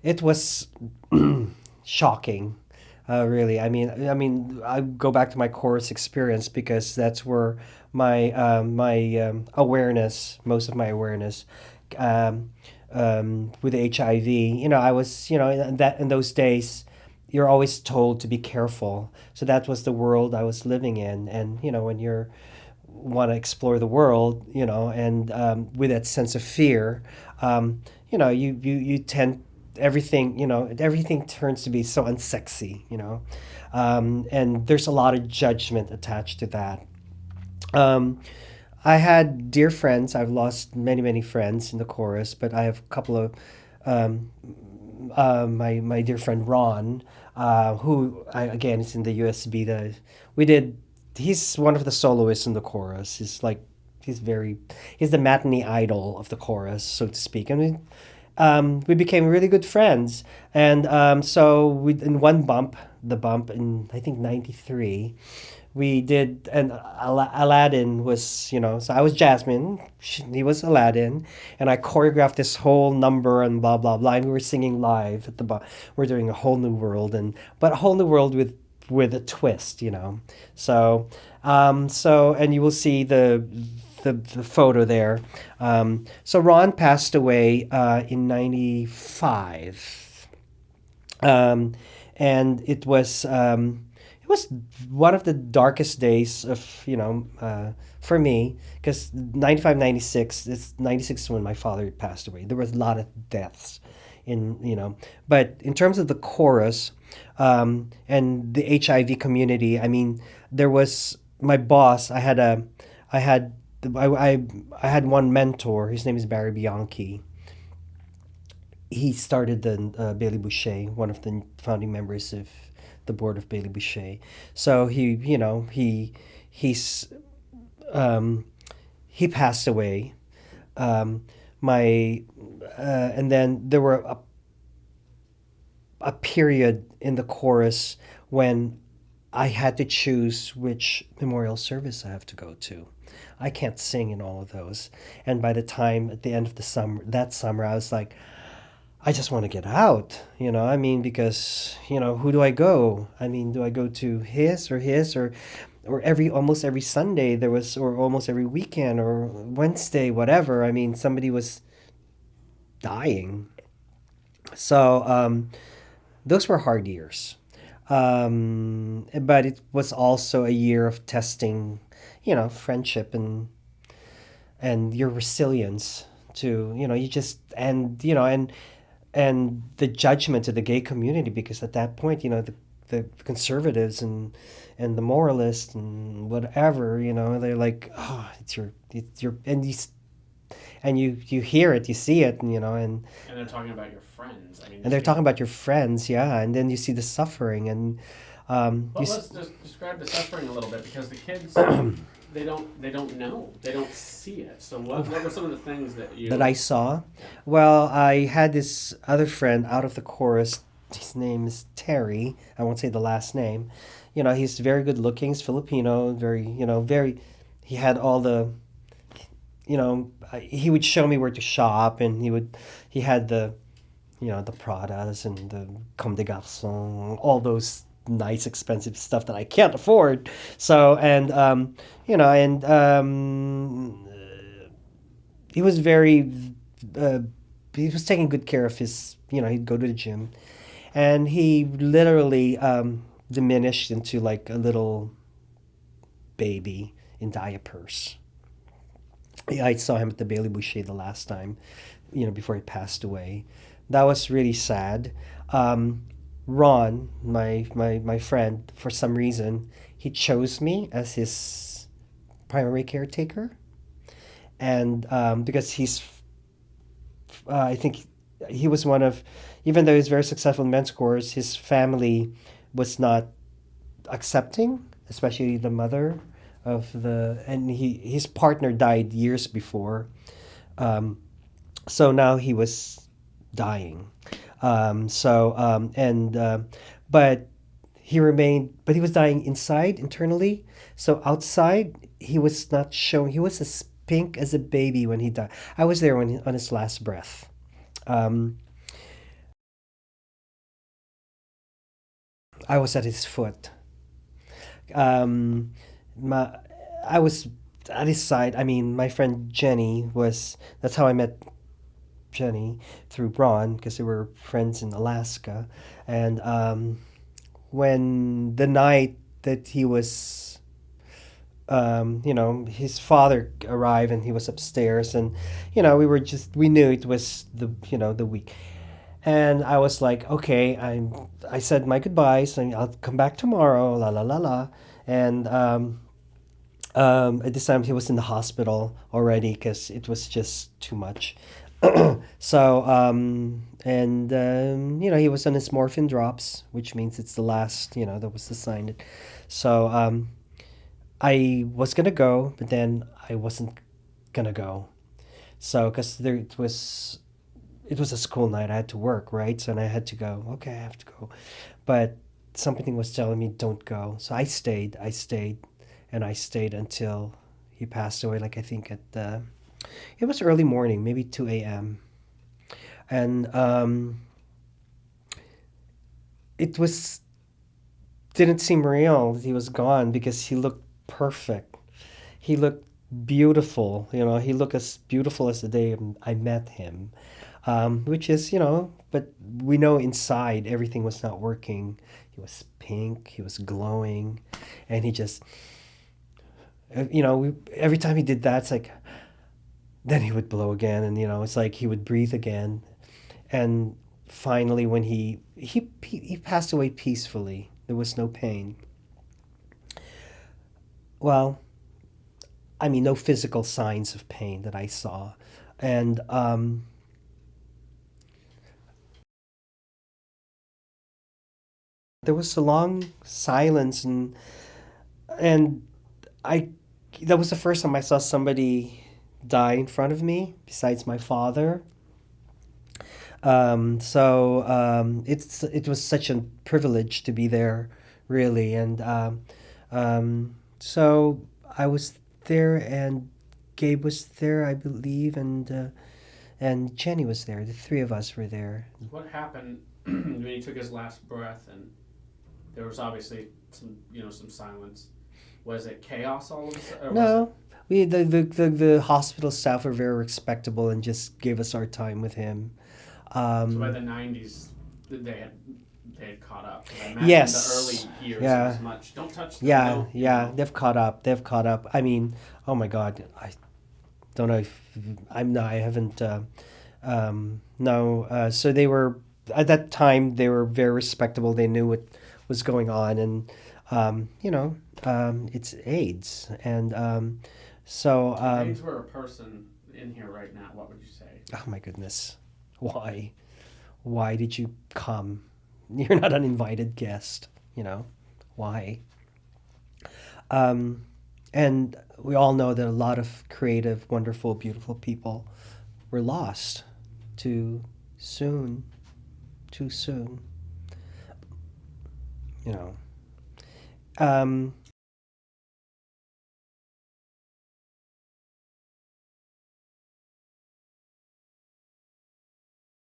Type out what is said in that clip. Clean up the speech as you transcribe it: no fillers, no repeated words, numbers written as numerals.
It was shocking, really. I go back to my chorus experience because that's where my awareness, most of my awareness, um, with HIV. I was, in those days, you're always told to be careful. So that was the world I was living in, and when you're want to explore the world, and with that sense of fear, you tend everything turns to be so unsexy, and there's a lot of judgment attached to that. Um, I had dear friends. I've lost many, many friends in the chorus, but I have a couple of um, my dear friend Ron, who again is in the USB. That we did. He's one of the soloists in the chorus. He's very he's the matinee idol of the chorus, so to speak. We became really good friends, and so we in one bump, the bump in I think '93, we did and Aladdin was so I was Jasmine, he was Aladdin, and I choreographed this whole number and blah blah blah, and we were singing live at the we're doing a whole new world, but a whole new world with a twist, so and you will see the photo there. So Ron passed away in '95, um, and it was one of the darkest days of for me, because 95, 96, it's 96 when my father passed away. There was a lot of deaths but in terms of the chorus, and the HIV community, I mean, there was my boss. I had I had one mentor. His name is Barry Bianchi. He started the Bailey Boucher, one of the founding members of the board of Bailey Boucher. So he's um, he passed away. My And then there were a period in the chorus when I had to choose which memorial service I have to go to. I can't sing in all of those. And by the time at the end of that summer, I was like, I just want to get out, because, who do I go? I mean, do I go to his, or almost every Sunday there was, or almost every weekend or Wednesday, whatever. I mean, somebody was dying. So, those were hard years. But it was also a year of testing, friendship and your resilience to, you just, and the judgment of the gay community, because at that point, the conservatives and the moralists and whatever, they're like, oh, it's your, and you hear it, you see it, And they're talking about your friends. I mean, and they're talking about your friends, yeah, and then you see the suffering, and but let's just describe the suffering a little bit, because the kids they don't know, they don't see it. So what were some of the things that that I you? saw. Yeah. Well, I had this other friend out of the chorus. His name is Terry. I won't say the last name. He's very good looking. He's Filipino. Very, very. He had all the. He would show me where to shop, and he had the Pradas and the Comme des Garçons, all those nice expensive stuff that I can't afford. So and he was very uh, he was taking good care of his. He'd go to the gym, and he literally diminished into like a little baby in diapers. Yeah, I saw him at the Bailey Boucher the last time, before he passed away. That was really sad. Um, Ron, my friend, for some reason, he chose me as his primary caretaker, and because I think he was one of, even though he's very successful in men's course, his family was not accepting, especially the mother and his partner died years before. Um, so now he was dying. And but but he was dying inside internally. So outside, he was not showing. He was as pink as a baby when he died. I was there on his last breath. Um, I was at his foot. Um, my, I was at his side. I mean, my friend Jenny was. That's how I met Jenny through Braun because they were friends in Alaska, and when the night that he was, his father arrived and he was upstairs, and we knew it was the week, and I was like, okay, I said my goodbyes and I'll come back tomorrow, la la la la, and at this time he was in the hospital already because it was just too much. So and he was on his morphine drops, which means it's the last. That was the sign. So I was gonna go, but then I wasn't gonna go. So because there it was a school night, I had to work, right? So and I had to go. Okay, I have to go, but something was telling me don't go. So I stayed. I stayed, and I stayed until he passed away. Like I think it was early morning, maybe 2 a.m. And it was didn't seem real that he was gone because he looked perfect. He looked beautiful. He looked as beautiful as the day I met him. Which is, but we know inside everything was not working. He was pink. He was glowing, and he just, every time he did that, it's like then he would blow again, and it's like he would breathe again, and finally when he passed away peacefully, there was no pain. Well, I mean, no physical signs of pain that I saw, and there was a long silence, and I that was the first time I saw somebody die in front of me besides my father. It was such a privilege to be there, really, and so I was there, and Gabe was there, I believe, and Jenny was there. The three of us were there. What happened when he took his last breath and there was obviously some silence? Was it chaos all of a sudden? Or was it? No, the hospital staff were very respectable and just gave us our time with him. So by Um, the 90s, they had caught up. 'Cause I imagine yes, the early years it yeah, was much. Don't touch them. yeah, Don't. yeah. They've caught up. They've caught up. I mean, oh my God, I don't know if I'm not. I haven't. No. So they were at that time. They were very respectable. They knew what was going on, and it's AIDS, and so If AIDS were a person in here right now, what would you say? oh my goodness, why? Why did you come? You're not an invited guest. Why? Um, and we all know that a lot of creative, wonderful, beautiful people were lost too soon. Too soon. You know.